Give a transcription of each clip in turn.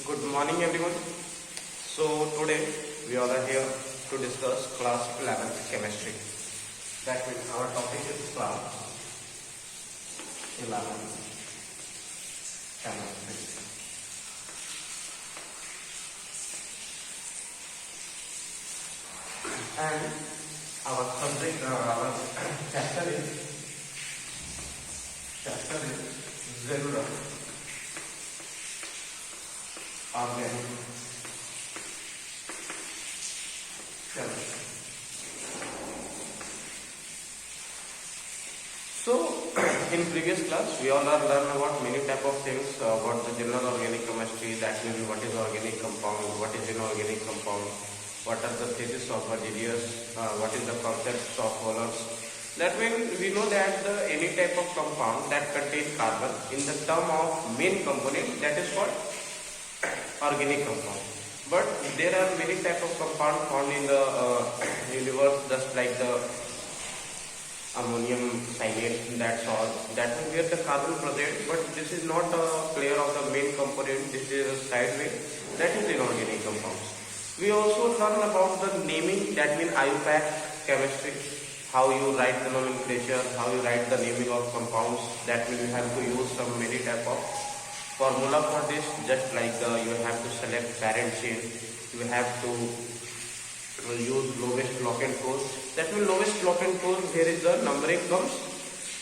Good morning everyone. So today we all are here to discuss class 11th chemistry. That means our topic is class 11th chemistry. And our subject, our chapter is cellular organic chemistry. So in previous class we all are learned about many type of things about the general organic chemistry. That means what is organic compound, what is inorganic compound, what are the thesis of Bergelius, what is the concept of Wohlers. That means we know that any type of compound that contains carbon in the term of main component, that is called organic compound. But there are many type of compound found in the universe, just like the ammonium cyanide, that's all. That means where the carbon present, but this is not a player of the main component, this is a side way, that is inorganic compounds. We also learn about the naming, that means IUPAC chemistry, how you write the nomenclature, how you write the naming of compounds. That means you have to use some many type of formula for this, just like you have to select parent chain, you have to use lowest locant force. That means lowest locant force, here is the numbering comes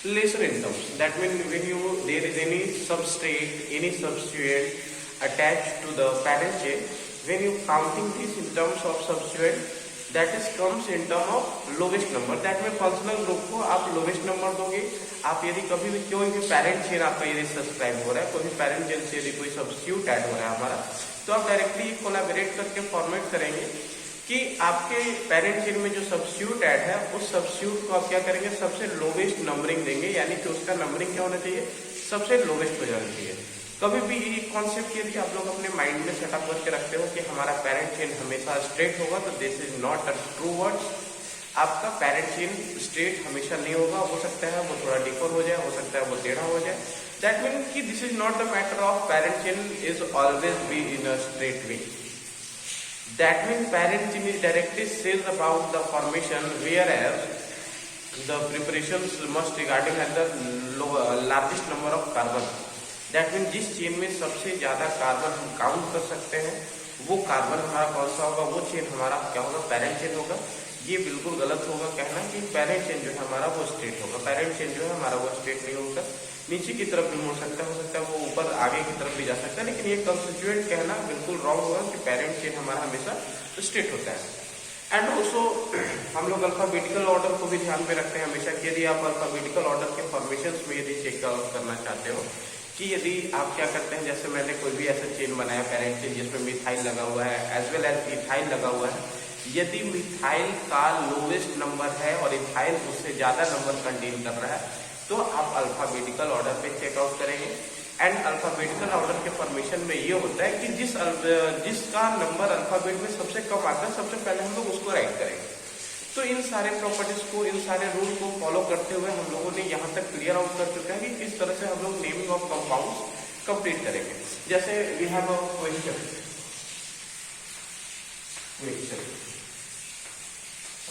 lesser in terms. That means when there is any substrate, any substituent attached to the parent chain, when you counting this in terms of substituent, that is comes in term of lowest number. That means functional group को आप lowest number दोगे. आप यदि कभी भी कोई भी parent chain आपका यदि सब्सक्राइब हो रहा है, कोई भी पेरेंट चेन से यदि कोई सब्स्टिट्यूट ऐड हो रहा है हमारा, तो आप डायरेक्टली कोलैबोरेट करके फॉर्मेट करेंगे कि आपके पेरेंट चेन में जो सब्स्टिट्यूट ऐड है उस सब्स्टिट्यूट को आप क्या करेंगे, सबसे लोवेस्ट नंबरिंग देंगे, यानी कि उसका नंबरिंग क्या होना चाहिए, सबसे लोवेस्ट हो जाना चाहिए. कभी भी ये कॉन्सेप्ट यदि आप लोग अपने माइंड में सेटअप करके रखते हो कि हमारा पेरेंट चेन हमेशा स्ट्रेट होगा, तो this is not a true words. आपका पेरेंट चेन स्ट्रेट हमेशा नहीं होगा, हो सकता है वो थोड़ा डिफर हो जाए, हो सकता है वो टेढ़ा हो जाए. दैट मीन कि this is not the matter of parent chain is always be in a straight way. That means parent chain is directly says about the formation, whereas the preparations must regarding at the largest number of carbon. That means जिस chain में सबसे ज्यादा carbon हम count कर सकते हैं, वो carbon हमारा कौन सा होगा, वो चेन हमारा क्या होगा, पेरेंट चेन होगा. ये बिल्कुल गलत होगा कहना कि पेरेंट चेन जो है हमारा वो स्ट्रेट होगा. पेरेंट चेन जो है हमारा वो स्ट्रेट नहीं होगा, नीचे की तरफ भी मुड़ सकता है, हो सकता है वो ऊपर आगे की तरफ भी जा सकता है. लेकिन ये कंस्टिट्यूएंट कहना बिल्कुल रॉन्ग होगा कि पेरेंट चेन हमारा हमेशा स्ट्रेट होता है. एंड ऑल्सो हम लोग अल्फाबेटिकल ऑर्डर को भी ध्यान में रखते हैं हमेशा कि यदि आप अल्फाबेटिकल ऑर्डर के फॉर्मेशन में यदि चेक आउट करना चाहते हो कि यदि आप क्या करते हैं, जैसे मैंने कोई भी ऐसा चेन बनाया पेरेंट चेन जिसमें मिथाइल लगा हुआ है एज वेल एज इथाइल लगा हुआ है, यदि मिथाइल का लोवेस्ट नंबर है और इथाइल उससे ज्यादा नंबर कंटेन कर रहा है, तो आप अल्फाबेटिकल ऑर्डर पे चेकआउट करेंगे. एंड अल्फाबेटिकल ऑर्डर के फॉर्मेशन में ये होता है कि जिसका नंबर अल्फाबेट में सबसे कम आता है, सबसे पहले हम लोग उसको राइट करेंगे. तो इन सारे प्रॉपर्टीज को, इन सारे रूल को फॉलो करते हुए हम लोगों ने यहाँ तक क्लियर आउट कर चुका है कि किस तरह से हम लोग नेमिंग ऑफ कंपाउंड्स कंप्लीट करेंगे. जैसे we have a question,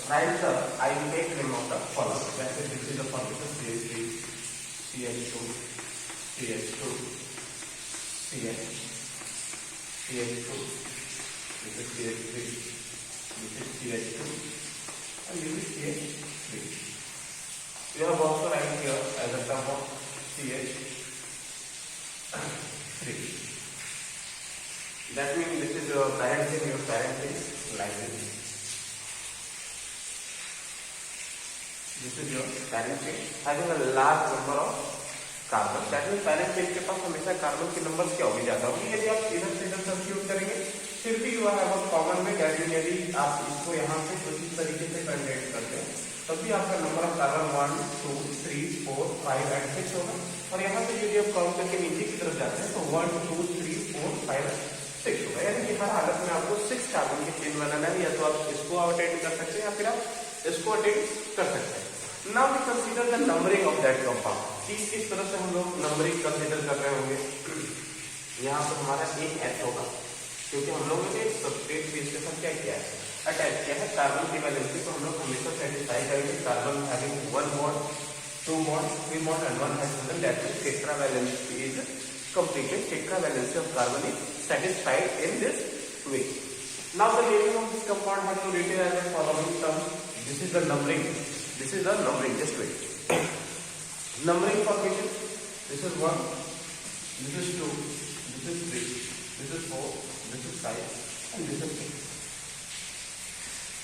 write the identity name of the following. जैसे this is the formation CH3 CH2 CH2 CH CH2, this is CH3, this is CH2 and this is CH3. You have also write here as a term of CH3. That means this is your parent chain, your parent chain like this. This is your parent chain having a large number of carbon. That mean parent chain के पास हमेशा carbon के number क्या होगी, ज्यादा होगी. यदि आप इधर से इधर सब्स्टिट्यूट करेंगे फिर भी यू हैव अ कॉमन में. दैट मीन यदि आप इसको यहाँ से कुछ इस तरीके से कंडेट करते हैं तब भी आपका नंबर ऑफ कार्बन 1 2 3 4 5 एंड 6 होगा. और यहाँ से यदि आप काउंट करके नीचे की तरफ जाते हैं तो 1 2 3 4 5 6 होगा. यानी कि हर हालत में आपको 6 कार्बन की चेन बनाना है. या तो आप इसको अटेंड कर सकते हैं या फिर आप इसको अटेंड कर सकते हैं. Now we consider the numbering of that compound. किस तरह से हम लोग नंबरिंग कंसीडर कर रहे होंगे. यहाँ पर हमारा एक H होगा, क्योंकि हम लोगों ने सब्सट्रेट बेस के साथ क्या किया है, अटैच किया है। कार्बन की वैलेंसी को हम लोग हमेशा सेटिस्फाई करेंगे। Carbon having 1 bond, 2 bond, 3 bond and 1 hydrogen, that means tetravalency is completed. Tetravalency of carbon is satisfied in this way. Now the naming of this compound has to written as the following terms. This is the numbering. This is the numbering. Just wait. Numbering formation. This is 1. This is 2. This is 3. This is 4. This is 5. And this is 6.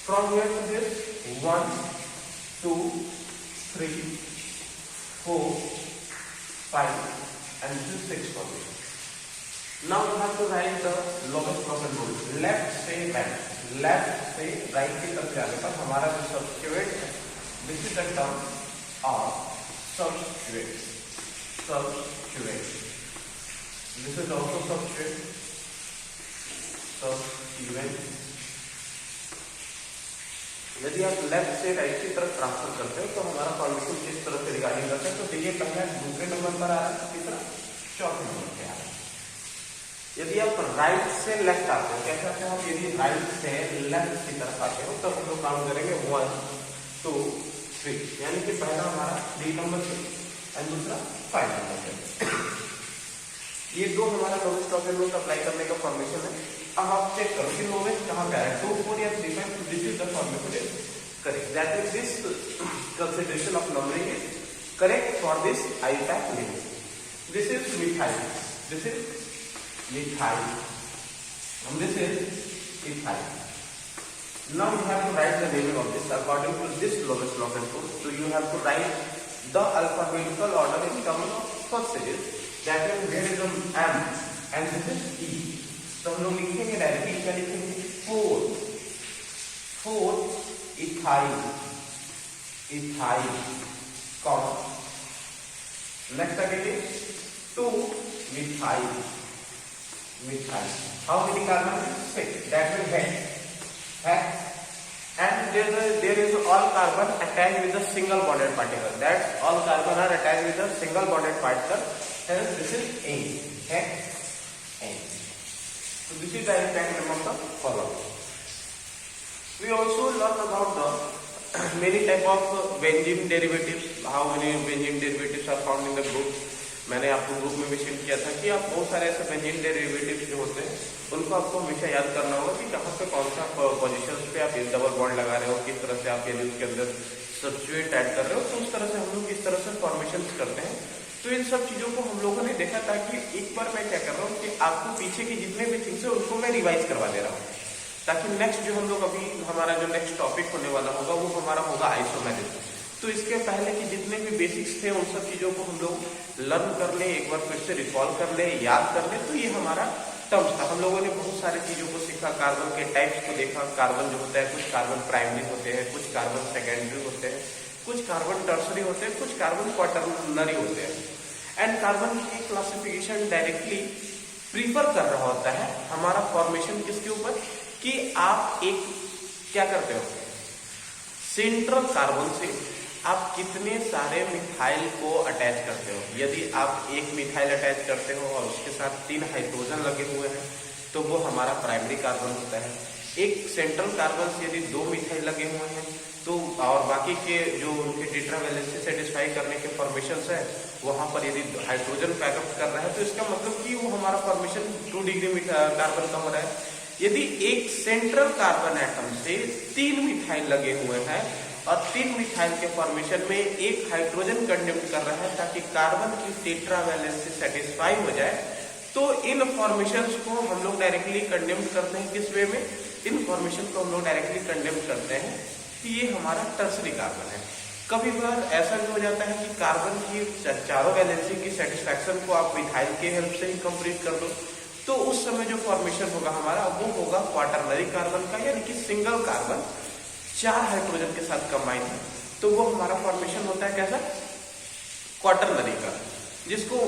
From here to this, 1, 2, 3, 4, 5, and this is 6 formation. Now we have to write the lowest common rule. Left से right, left से right की तरफ जाने पर हमारा जो substituent है, this is the term of substituent. Substituent. This is also substituent. Substituent. यदि आप लेफ्ट से राइट की तरफ ट्रांसफर करते हो तो हमारा फॉर्मेशन किस तरह से रिगार्डिंग करते हैं, तो देखिए पहला दूसरे नंबर पर आ रहा है, तीसरा चौथे नंबर पे आ रहा है। यदि आप राइट से लेफ्ट आते हो, कैसे आते हो, यदि राइट से लेफ्ट की तरफ आते हो तो हम लोग काम करेंगे 1, 2, 3, यानी कि पहला हमारा 3 नंबर से और दूसरा 5 नंबर से। ये दो हमारा लोवेस्ट कॉमन रूल अप्लाई करने का फॉर्मेशन है। अब आप चेक करो कि लोवेस्ट कहाँ पे है, 2, 4 या 3, 5, तो this is the formation correct. That is this consideration of numbering is correct for this IUPAC naming. This is methyl. This is methyl. And this is ethyl. Now you have to write the naming of this according to this lowest common rule. So you have to write the alphabetical order in terms of first series. That is there is an M and this is E. तो हम लोग लिखेंगे directly, क्या लिखेंगे, 4 ethyl, ethyl, comma, next again 2 methyl, methyl. How many carbon? 6. That will hex. And there is all carbon attached with a single bonded particle. That all carbon are attached with a single bonded particle. Hence this is A. Hex A. So this is the IUPAC name of the following. We also learn about the many type of benzene derivatives. How many benzene derivatives are found in the group? मैंने आपको group में mention किया था कि आप बहुत सारे ऐसे बेंजीन डेरिवेटिव्स जो होते हैं उनको आपको हमेशा याद करना होगा कि कहाँ पे कौन सा पोजीशंस पे आप डबल बॉन्ड लगा रहे हो, किस तरह से आप यदि उसके अंदर सब्स्टिट्यूएंट ऐड कर रहे हो, तो उस तरह से हम लोग इस तरह से फॉर्मेशन करते हैं। तो इन सब चीजों को हम लोगों ने देखा, ताकि एक बार मैं क्या कर रहा हूँ कि आपको पीछे के जितने भी थिंग्स है उनको मैं रिवाइज करवा दे रहा हूँ, ताकि नेक्स्ट जो हम लोग अभी हमारा जो नेक्स्ट टॉपिक होने वाला होगा वो हमारा होगा आइसोमेरिज्म। तो इसके पहले की जितने भी बेसिक्स थे उन सब चीजों को हम लोग लर्न कर ले, एक बार फिर से रिकॉल कर ले, याद कर ले। तो ये हमारा टर्म्स था। हम लोगों ने बहुत सारे चीजों को सीखा, कार्बन के टाइप्स को देखा। कार्बन जो होता है, कुछ कार्बन प्राइमरी होते हैं, कुछ कार्बन सेकेंडरी होते हैं, कुछ कार्बन टर्सरी होते हैं, कुछ कार्बन क्वाटरनरी होते हैं। एंड कार्बन की क्लासिफिकेशन डायरेक्टली प्रीफर कर रहा होता है हमारा फॉर्मेशन किसके ऊपर, कि आप एक क्या करते हो, सेंट्रल कार्बन से आप कितने सारे मिथाइल को अटैच करते हो। यदि आप एक मिथाइल अटैच करते हो और उसके साथ 3 हाइड्रोजन लगे हुए हैं तो वो हमारा प्राइमरी कार्बन होता है। एक सेंट्रल कार्बन से यदि 2 मिथाइल लगे हुए हैं तो, और बाकी के जो उनके टेट्रावैलेंसी सेटिस्फाई करने के फॉर्मेशंस है वहां पर यदि हाइड्रोजन पैकअप कर रहा है तो इसका मतलब कि वो हमारा फॉर्मेशन 2 डिग्री कार्बन का हो रहा है। यदि एक सेंट्रल कार्बन एटम से 3 मिथाइल लगे हुए हैं और 3 मिथाइल के फॉर्मेशन में एक हाइड्रोजन कंडेम्ड कर रहा है ताकि कार्बन की टेट्रावैलेंसी सेटिस्फाई हो जाए, तो इन फॉर्मेशंस को हम लोग डायरेक्टली कंडेम्ड करते हैं। किस वे में? इन फॉर्मेशन को हम लोग डायरेक्टली कंडेम्ड करते हैं कि ये हमारा टर्सरी कार्बन है। कभी बार ऐसा भी हो जाता है कि कार्बन की चारों वैलेंसी की सेटिस्फैक्शन को आप मिथाइल के हेल्प से ही कंप्लीट कर दो, तो उस समय जो फॉर्मेशन होगा हमारा वो होगा क्वाटरनरी कार्बन का, यानी कि सिंगल कार्बन 4 हाइड्रोजन के साथ कंबाइन है, तो वो हमारा फॉर्मेशन होता है कैसा, क्वाटरनरी का, जिसको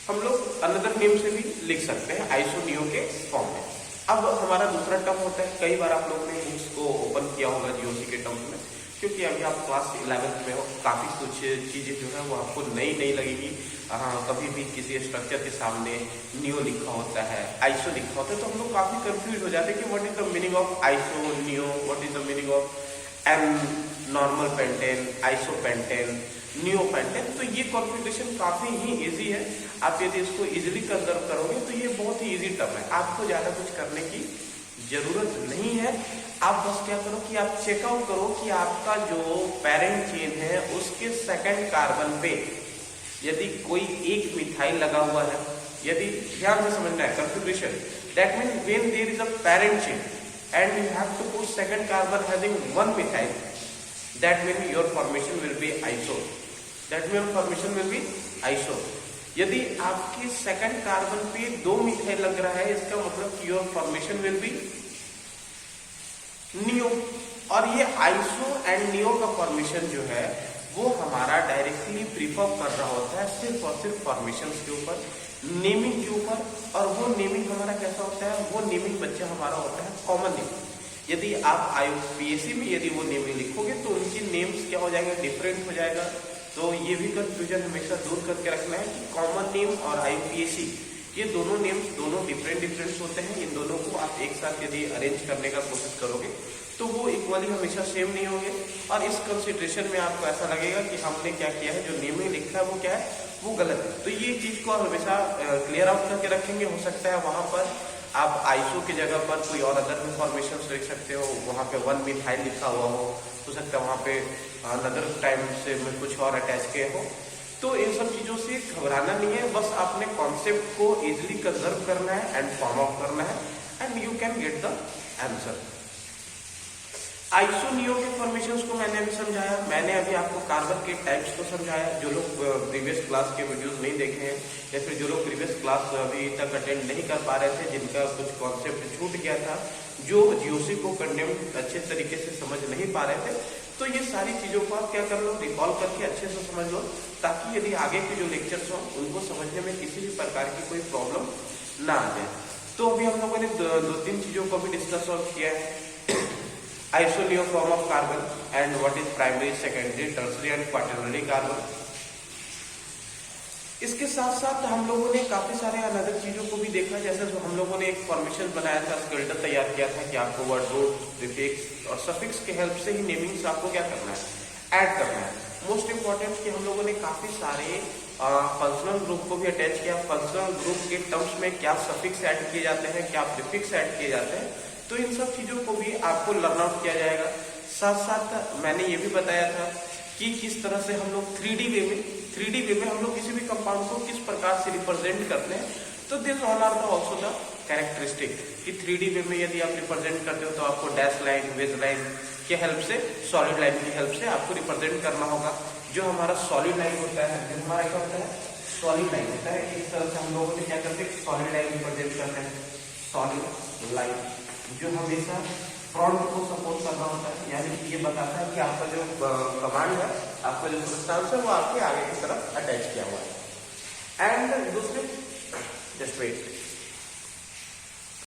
हम लोग अनदर नेम से भी लिख सकते हैं, आइसोनियो के फॉर्म में। अब हमारा दूसरा टर्म होता है, कई बार आप लोगों ने बुक्स को ओपन किया होगा जीओसी के टर्म्स में, क्योंकि अभी आप क्लास 11th में हो, काफ़ी कुछ चीज़ें जो है वो आपको नई नई लगेगी। कभी भी किसी स्ट्रक्चर के सामने नियो लिखा होता है, आइसो लिखा होता है, तो हम लोग काफ़ी कंफ्यूज हो जाते हैं कि what is the meaning of iso, neo, what is the meaning of n normal pentane, iso pentane, neo pentane. तो ये कॉन्फ़िगरेशन काफ़ी ही ईजी है। आप यदि इसको इजीली कंजर्व करोगे तो ये बहुत ही ईजी टर्म है, आपको ज़्यादा कुछ करने की जरूरत नहीं है। आप बस क्या करो कि आप चेकआउट करो कि आपका जो पेरेंट चेन है उसके सेकंड कार्बन पे यदि कोई एक मिथाइल लगा हुआ है, यदि ध्यान से समझना है configuration, that mean when there is a parent chain and you have to put second carbon having one methyl, that mean your formation will be iso, that mean your formation will be iso. यदि आपके second carbon पे दो methyl लग रहा है, इसका मतलब कि your formation will B neo. और ये आइसो एंड नियो का फॉर्मेशन जो है वो हमारा डायरेक्टली प्रीफर कर रहा होता है सिर्फ और सिर्फ फॉर्मेशन के ऊपर, नेमिंग के ऊपर। और वो नेमिंग हमारा कैसा होता है, वो नेमिंग बच्चा हमारा होता है कॉमन नेम। यदि आप IUPAC में यदि वो नेमिंग लिखोगे तो उनकी नेम्स क्या हो जाएगा, डिफरेंट हो जाएगा। तो ये भी कंफ्यूजन हमेशा दूर करके रखना है कि कॉमन नेम और IUPAC ये दोनों नेम्स दोनों डिफरेंट होते हैं। इन दोनों को आप एक साथ यदि अरेंज करने का कोशिश करोगे तो वो इक्वली हमेशा सेम नहीं होंगे, और इस कंसिडरेशन में आपको ऐसा लगेगा कि हमने क्या किया है, जो नेमिंग लिखा है वो क्या है, वो गलत है। तो ये चीज को हमेशा क्लियर आउट करके रखेंगे। हो सकता है वहां पर आप आइसो की जगह पर कोई और अदर इन्फॉर्मेशन लिख सकते हो, वहां पे वन मिथाइल लिखा हुआ हो सकता है वहां पे अनदर टाइम से में कुछ और अटैच किए हो। तो इन सब चीजों से घबराना नहीं है, बस आपने कॉन्सेप्ट को इजिली कंजर्व करना है एंड फॉर्म आउट करना है and you can get the answer. Iso neo के फॉर्मेशंस को मैंने अभी समझाया। मैंने अभी आपको कार्बन के टाइप्स को समझाया। जो लोग प्रीवियस क्लास के वीडियोस नहीं देखे हैं या फिर जो लोग प्रीवियस क्लास अभी तक अटेंड नहीं कर पा रहे थे, जिनका कुछ कॉन्सेप्ट छूट गया था, जो GOC को कंटेंट अच्छे तरीके से समझ नहीं पा रहे थे, तो ये सारी चीजों को आप क्या कर लो, रिकॉल करके अच्छे से समझ लो, ताकि यदि आगे के जो लेक्चर्स हो उनको समझने में किसी भी प्रकार की कोई प्रॉब्लम ना आ जाए। तो अभी हम लोगों ने दो तीन चीजों को भी डिस्कस किया है, आइसोनियो form of carbon and what is primary, secondary, tertiary and quaternary carbon. इसके साथ साथ हम लोगों ने काफी सारे अनदर चीजों को भी देखा, जैसे जो हम लोगों ने एक फॉर्मेशन बनाया था, स्केलेटन तैयार किया था कि आपको वर्ड, रूट, प्रीफिक्स और सफिक्स के हेल्प से ही नेमिंग्स आपको क्या करना है, ऐड करना है। मोस्ट इंपॉर्टेंट कि हम लोगों ने काफी सारे फंक्शनल ग्रुप को भी अटैच किया। फंक्शनल ग्रुप के टर्म्स में क्या सफिक्स ऐड किए जाते हैं, क्या प्रीफिक्स ऐड किए जाते हैं, तो इन सब चीजों को भी आपको लर्न आउट किया जाएगा। साथ साथ मैंने ये भी बताया था कि किस तरह से हम लोग 3D वे में हम लोग किसी भी कंपाउंड को किस प्रकार से रिप्रेजेंट करते हैं। तो this all are the also the characteristic कि 3D वे में यदि आप रिप्रेजेंट करते हो तो आपको डैश लाइन, वेज लाइन के हेल्प से, सॉलिड लाइन की हेल्प से आपको रिप्रेजेंट करना होगा। जो हमारा सॉलिड लाइन होता है, जो हमारा क्या होता है, सॉलिड लाइन होता है। इस तरह से हम लोगों ने क्या करते हैं, सॉलिड लाइन रिप्रेजेंट करते हैं। सॉलिड लाइन जो हमेशा फ्रंट को सपोर्ट कर रहा होता है, यानी कि ये बताता है कि आपका जो कमांड है, आपका जो सब्सटेंस है वो आपके आगे की तरफ अटैच किया हुआ है। एंड दूसरे जस्ट वेट,